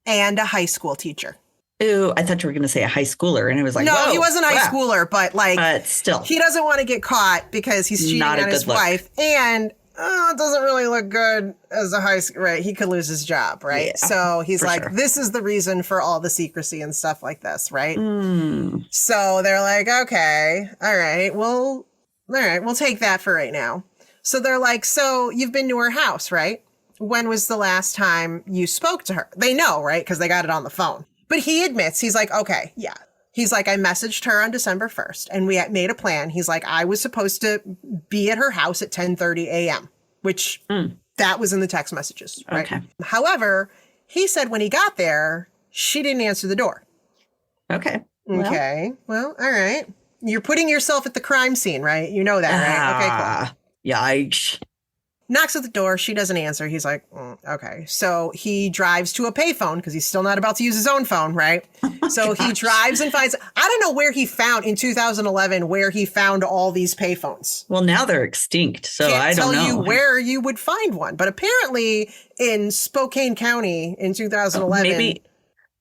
And a high school teacher. Ew, I thought you were going to say a high schooler. And it was like, no, he wasn't a high schooler, but still. He doesn't want to get caught because he's cheating on his wife. And it doesn't really look good as a high school, right? He could lose his job, right? Yeah, so he's like, this is the reason for all the secrecy and stuff like this, right? So they're like, okay, all right, we'll take that for right now. So they're like, so you've been to her house, right? When was the last time you spoke to her? They know, right? Because they got it on the phone. But he admits, he's like, okay, yeah. He's like, I messaged her on December 1st and we made a plan. He's like, I was supposed to be at her house at 10:30 a.m., which that was in the text messages, right? Okay. However, he said when he got there, she didn't answer the door. Okay. Okay. Well, all right. You're putting yourself at the crime scene, right? You know that, right? Okay, cool. Yikes. Knocks at the door. She doesn't answer. He's like, okay. So he drives to a payphone because he's still not about to use his own phone, right? So he drives and finds, I don't know where he found in 2011, where he found all these payphones. Well, now they're extinct. So I don't know. Can't tell you where you would find one. But apparently in Spokane County in 2011.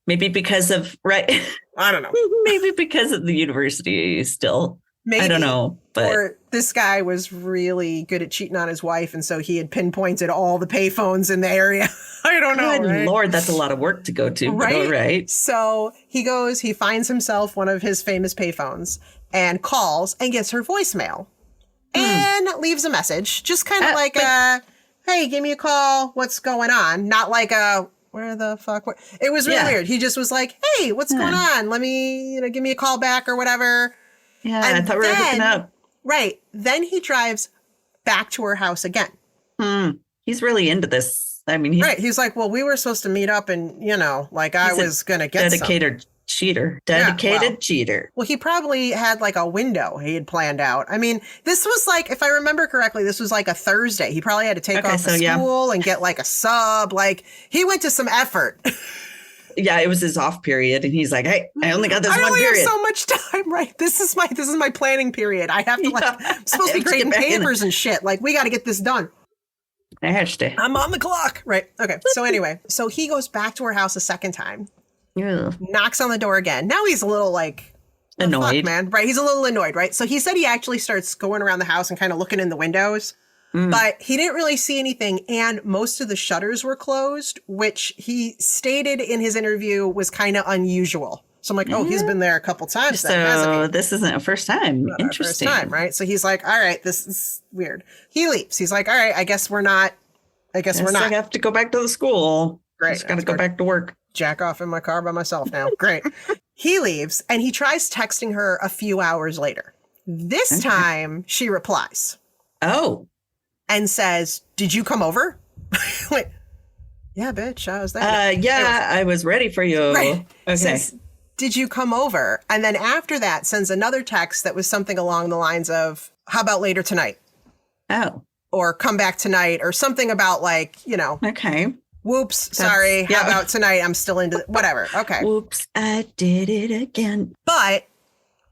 Maybe because of, right. I don't know. Maybe because of the university still. Maybe. I don't know. But or this guy was really good at cheating on his wife. And so he had pinpointed all the payphones in the area. I don't know. Good right? Lord, that's a lot of work to go to. Right? But all right. So he finds himself one of his famous payphones and calls and gets her voicemail and leaves a message. Just kind of like hey, give me a call. What's going on? Not like where the fuck? It was really weird. He just was like, hey, what's going on? Let me, give me a call back or whatever. Yeah, and I thought we were hooking up. Right. Then he drives back to her house again. He's really into this. I mean, he's like, well, we were supposed to meet up and, I was going to get dedicated cheater. Cheater. Well, he probably had like a window he had planned out. I mean, this was like, if I remember correctly, this was like a Thursday. He probably had to take off school and get like a sub. Like he went to some effort. Yeah, it was his off period, and he's like, "Hey, I only got this one period. I have so much time, right? This is my planning period. I have to I'm supposed to be grading papers and shit. Like, we got to get this done. I'm on the clock, right? Okay. So anyway, he goes back to her house a second time, knocks on the door again. Now he's a little like annoyed, fuck, man. Right? He's a little annoyed, right? So he said he actually starts going around the house and kind of looking in the windows. But he didn't really see anything, and most of the shutters were closed, which he stated in his interview was kind of unusual. So I'm like, he's been there a couple times. So this isn't a first time. Interesting. First time, right? So he's like, all right, this is weird. He leaves. He's like, all right, I guess we're not. I have to go back to the school. Great. Just got to go back to work. Jack off in my car by myself now. Great. He leaves, and he tries texting her a few hours later. This time, she replies. Oh. And says, did you come over? Like, yeah, bitch, I was there. I was ready for you. Right. Okay. Says, did you come over? And then after that, sends another text that was something along the lines of, how about later tonight? Oh. Or come back tonight, or something about like, Okay. Whoops, sorry. How about tonight? I'm still into whatever. Okay. Whoops, I did it again. But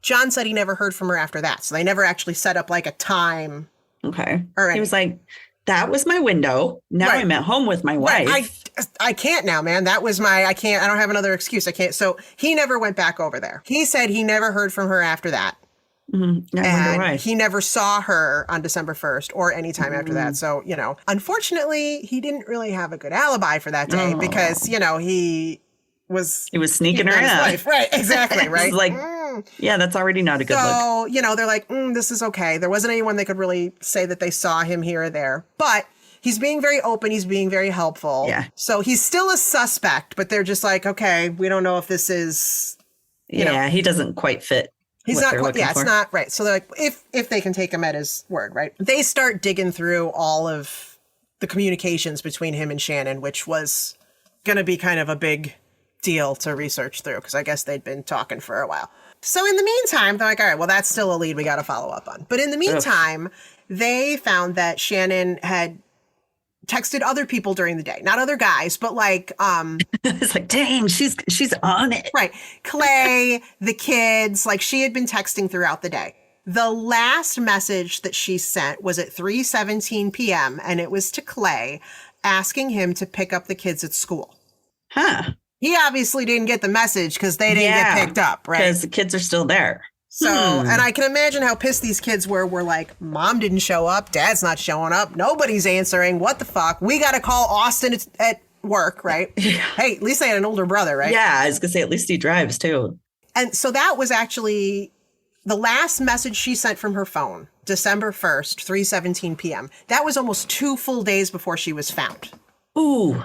John said he never heard from her after that. So they never actually set up like a time. Okay. He was like, that was my window. Now I'm at home with my wife. I can't now, man. That was I don't have another excuse. I can't. So he never went back over there. He said he never heard from her after that. Mm-hmm. And he never saw her on December 1st or any time after that. So, unfortunately, he didn't really have a good alibi for that day because, he was sneaking her out. Right. Exactly. Right. Like, yeah, that's already not a good look. So, they're like, this is okay. There wasn't anyone they could really say that they saw him here or there, but he's being very open. He's being very helpful. Yeah. So he's still a suspect, but they're just like, okay, we don't know if this is, he doesn't quite fit. He's not quite, it's not right. So they're like, if they can take him at his word, right? They start digging through all of the communications between him and Shannon, which was going to be kind of a big deal to research through because I guess they'd been talking for a while. So in the meantime, they're like, all right, well, that's still a lead we got to follow up on. But in the meantime, they found that Shannon had texted other people during the day, not other guys, but like, it's like, dang, she's on it. Right. Clay, the kids, like she had been texting throughout the day. The last message that she sent was at 3:17 p.m. and it was to Clay asking him to pick up the kids at school. Huh. He obviously didn't get the message because they didn't get picked up, right? Because the kids are still there. So, and I can imagine how pissed these kids were like, Mom didn't show up. Dad's not showing up. Nobody's answering. What the fuck? We got to call Austin at work, right? Hey, at least they had an older brother, right? Yeah, I was going to say, at least he drives too. And so that was actually the last message she sent from her phone, December 1st, 3:17 p.m. That was almost 2 full days before she was found. Ooh.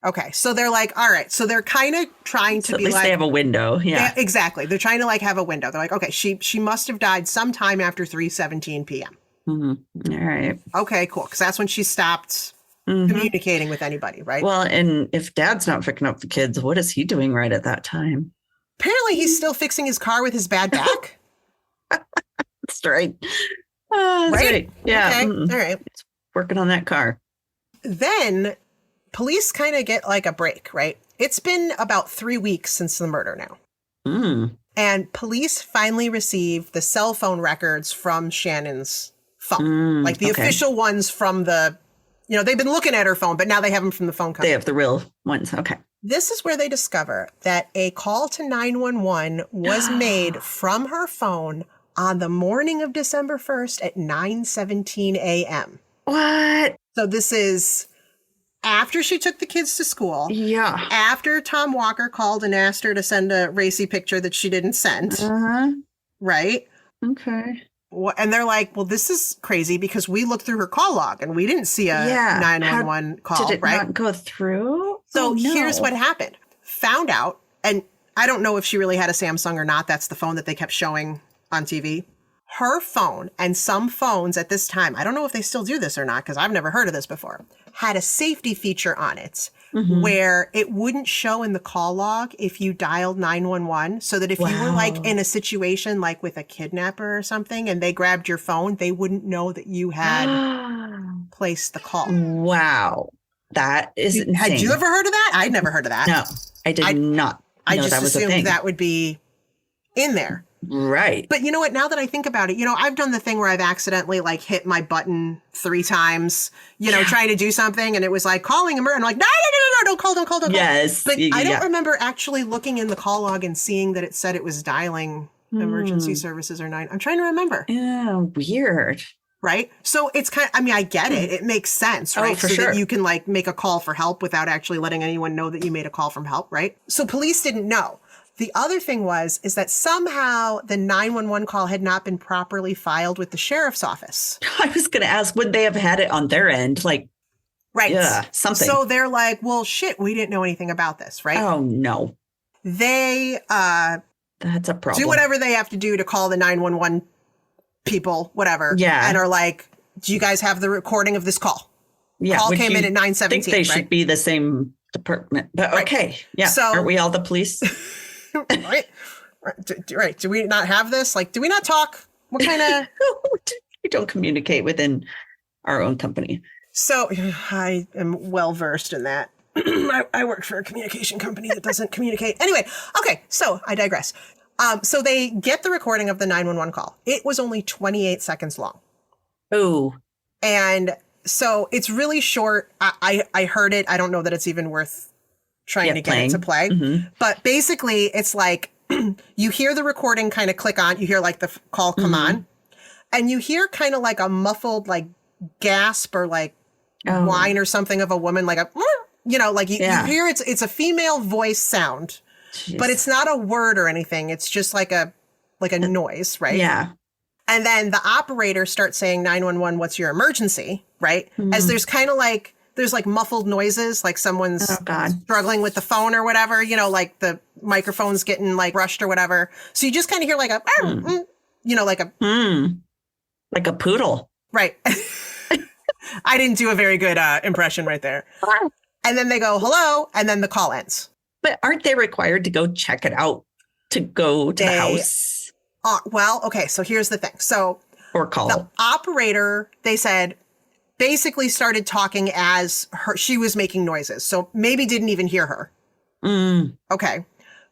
Okay, so they're like, all right. So they're kind of trying to be like... At least they have a window, yeah. Exactly. They're trying to like have a window. They're like, okay, she must have died sometime after 3:17 p.m. Mm-hmm. All right. Okay, cool. Because that's when she stopped communicating with anybody, right? Well, and if Dad's not picking up the kids, what is he doing right at that time? Apparently he's still fixing his car with his bad back. That's right. That's right. Yeah. Okay. All right. It's working on that car. Then... police kind of get like a break, right? It's been about 3 weeks since the murder now. And police finally received the cell phone records from Shannon's phone. Like the official ones from the, they've been looking at her phone, but now they have them from the phone company. They have the real ones. Okay. This is where they discover that a call to 911 was made from her phone on the morning of December 1st at 9:17 a.m. What? So this is after she took the kids to school. Yeah. After Tom Walker called and asked her to send a racy picture that she didn't send. Uh-huh. Right? Okay. And they're like, well, this is crazy because we looked through her call log and we didn't see a 911 call, did it right? not go through? So here's what happened. Found out, and I don't know if she really had a Samsung or not. That's the phone that they kept showing on TV. Her phone and some phones at this time, I don't know if they still do this or not because I've never heard of this before, had a safety feature on it where it wouldn't show in the call log if you dialed 911. So that if you were like in a situation like with a kidnapper or something and they grabbed your phone, they wouldn't know that you had placed the call. Wow. That is insane. Had you ever heard of that? I'd never heard of that. No, I did not. I know just that was a assumed thing. that would be in there. Right. But you know what? Now that I think about it, I've done the thing where I've accidentally like hit my button 3 times, trying to do something. And it was like calling a murder. And I'm like, no, don't call. Yes. But I don't remember actually looking in the call log and seeing that it said it was dialing emergency services or 9. I'm trying to remember. Yeah, weird. Right. So it's I get it. It makes sense, right? For so sure. that you can like make a call for help without actually letting anyone know that you made a call from help, right? So police didn't know. The other thing is that somehow the 911 call had not been properly filed with the sheriff's office. I was going to ask, would they have had it on their end? Like, right. Yeah, something. So they're like, well, shit, we didn't know anything about this, right? Oh, no. They that's a problem. do whatever they have to do to call the 911 people, whatever. Yeah. And are like, do you guys have the recording of this call? Yeah. Call came in at 9:17. I think they should be the same department. But okay. Yeah. So, aren't we all the police? Right. Do we not have this? Like, do we not talk? What kind of... We don't communicate within our own company. So I am well versed in that. I work for a communication company that doesn't communicate. Anyway, okay. So I digress. So they get the recording of the 911 call. It was only 28 seconds long. Oh. And so it's really short. I heard it. I don't know that it's even worth trying to get it to play. But basically, it's like you hear the recording kind of click on. You hear like the call come on. And you hear kind of like a muffled like gasp or like whine or something of a woman, like a, like you hear it's a female voice sound. Jeez. But it's not a word or anything. It's just like a noise, right? Yeah. And then the operator starts saying 911, what's your emergency, right? As there's kind of like, there's like muffled noises, like someone's struggling with the phone or whatever, like the microphone's getting like rushed or whatever. So you just kind of hear like a, like a poodle. Right. I didn't do a very good impression right there. And then they go, hello. And then the call ends. But aren't they required to go check it out to go to the house? Well, okay. So here's the thing. So or call the operator, they said, basically started talking as she was making noises. So maybe didn't even hear her. Okay.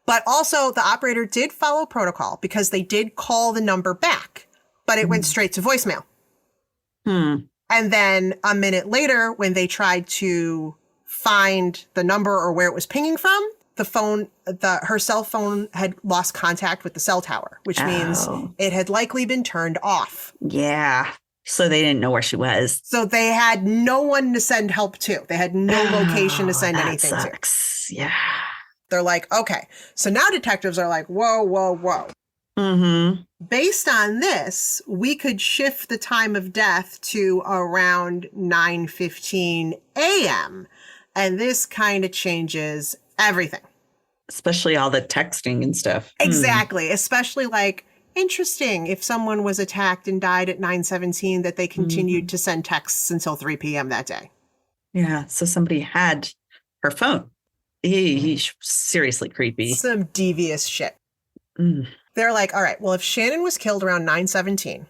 But also the operator did follow protocol because they did call the number back, but it went straight to voicemail. And then a minute later, when they tried to find the number or where it was pinging from, her cell phone had lost contact with the cell tower, which means it had likely been turned off. Yeah. So they didn't know where she was. So they had no one to send help to. They had no location to send anything sucks. To. Yeah. They're like, okay. So now detectives are like, whoa. Based on this, we could shift the time of death to around 9:15 a.m. And this kind of changes everything. Especially all the texting and stuff. Exactly. Especially like, interesting, if someone was attacked and died at 9:17, that they continued to send texts until 3 p.m. that day. Yeah. So somebody had her phone. He's seriously creepy. Some devious shit. They're like, all right, well, if Shannon was killed around 9:17,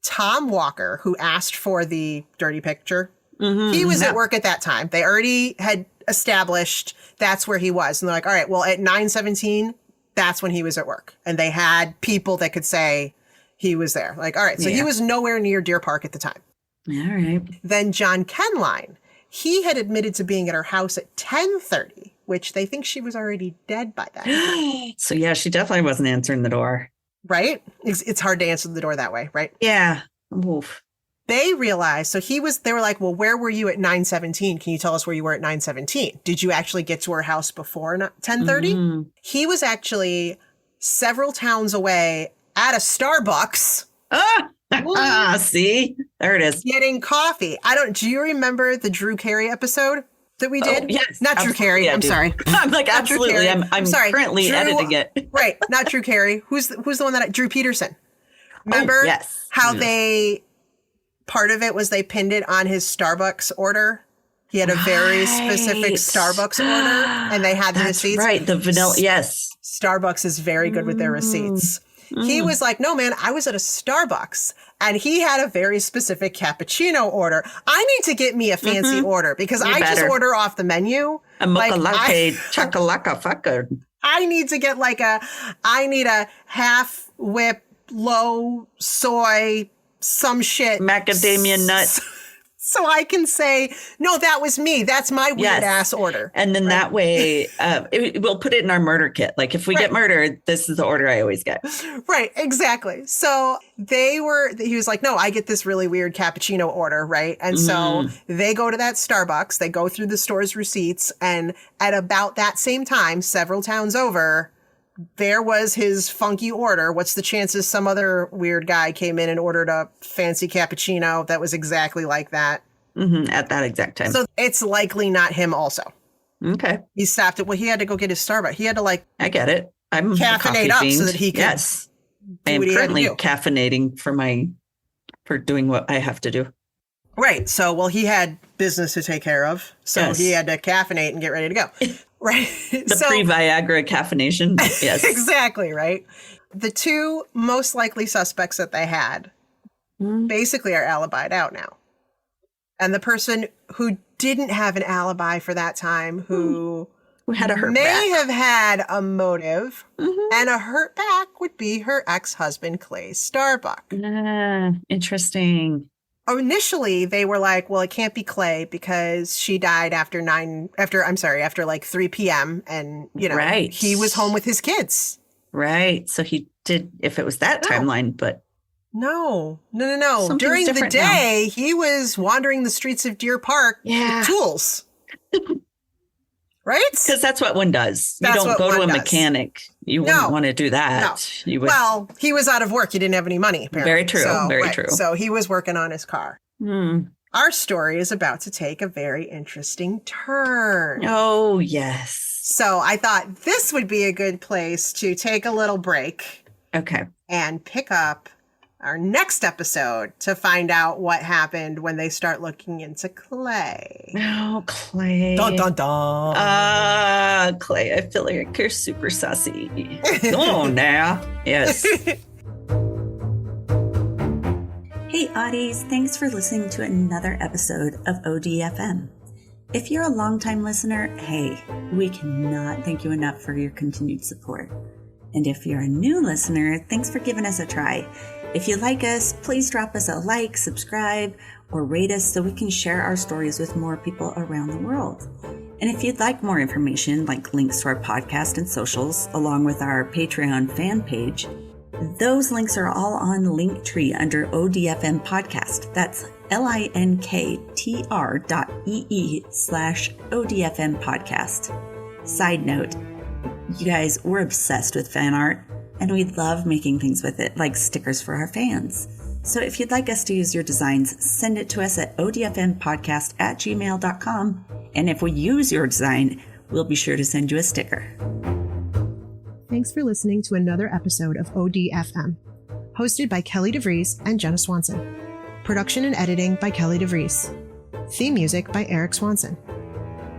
Tom Walker, who asked for the dirty picture, he was at work at that time. They already had established that's where he was. And they're like, all right, well, at 9:17, that's when he was at work. And they had people that could say he was there. Like, all right, so he was nowhere near Deer Park at the time. All right. Then John Kenline, he had admitted to being at her house at 10:30, which they think she was already dead by then. So yeah, she definitely wasn't answering the door. Right? It's hard to answer the door that way, right? Yeah. Oof. They realized, they were like, well, where were you at 9:17? Can you tell us where you were at 9:17? Did you actually get to her house before 10:30? Mm-hmm. He was actually several towns away at a Starbucks. See? There it is. Getting coffee. Do you remember the Drew Carey episode that we did? Oh, yes. Not Drew Carey. I'm sorry. I'm like, absolutely. I'm sorry. Currently editing it. Right. Not Drew Carey. Who's the one Drew Peterson. Remember? Yes. How part of it was they pinned it on his Starbucks order. He had a very specific Starbucks order, and they had the receipts. Right. The vanilla. Yes. Starbucks is very good with their receipts. He was like, no, man, I was at a Starbucks and he had a very specific cappuccino order. I need to get me a fancy order because just order off the menu. A mocha latte, chakalaka fucker. I need to get I need a half whip, low soy, some shit. Macadamia nuts. So I can say, no, that was me. That's my weird ass order. And then that way, we'll put it in our murder kit. Like if we get murdered, this is the order I always get. Right, exactly. So he was like, no, I get this really weird cappuccino order, right? And so they go to that Starbucks, they go through the store's receipts, and at about that same time, several towns over, there was his funky order. What's the chances some other weird guy came in and ordered a fancy cappuccino that was exactly like that? Mm-hmm, at that exact time. So it's likely not him also. Okay. He stopped it. Well, he had to go get his Starbucks. He had to I get it. I'm caffeinate up so that he can. Yes. I am currently caffeinating for doing what I have to do. Right. So, he had business to take care of. So he had to caffeinate and get ready to go. Right. The pre-Viagra caffeination. Yes. Exactly. Right. The two most likely suspects that they had basically are alibied out now. And the person who didn't have an alibi for that time, who had a hurt may have had a motive, and a hurt back would be her ex-husband, Clay Starbuck. Interesting. Initially, they were like, well, it can't be Clay because she died after 3 p.m. And, he was home with his kids. Right. So he did, if it was that timeline, but. No. During the day, he was wandering the streets of Deer Park with tools. Right? Because that's what one does. You don't go to a mechanic. You wouldn't want to do that. No. Well, he was out of work. He didn't have any money, apparently. Very true. Very true. So he was working on his car. Our story is about to take a very interesting turn. Oh, yes. So I thought this would be a good place to take a little break. Okay. And pick up our next episode to find out what happened when they start looking into Clay. Oh, Clay. Dun, dun, dun. Clay, I feel like you're super sassy. Oh, now. Yes. Hey, Oddies. Thanks for listening to another episode of ODFM. If you're a longtime listener, hey, we cannot thank you enough for your continued support. And if you're a new listener, thanks for giving us a try. If you like us, please drop us a like, subscribe, or rate us so we can share our stories with more people around the world. And if you'd like more information, like links to our podcast and socials, along with our Patreon fan page, those links are all on Linktree under ODFM Podcast. That's linktr.ee/ODFM Podcast. Side note, you guys, we're obsessed with fan art, and we love making things with it, like stickers for our fans. So if you'd like us to use your designs, send it to us at odfmpodcast@gmail.com. And if we use your design, we'll be sure to send you a sticker. Thanks for listening to another episode of ODFM, hosted by Kelly DeVries and Jenna Swanson. Production and editing by Kelly DeVries. Theme music by Eric Swanson.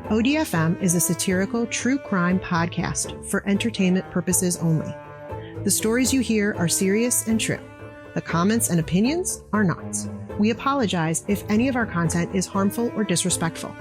ODFM is a satirical true crime podcast for entertainment purposes only. The stories you hear are serious and true. The comments and opinions are not. We apologize if any of our content is harmful or disrespectful.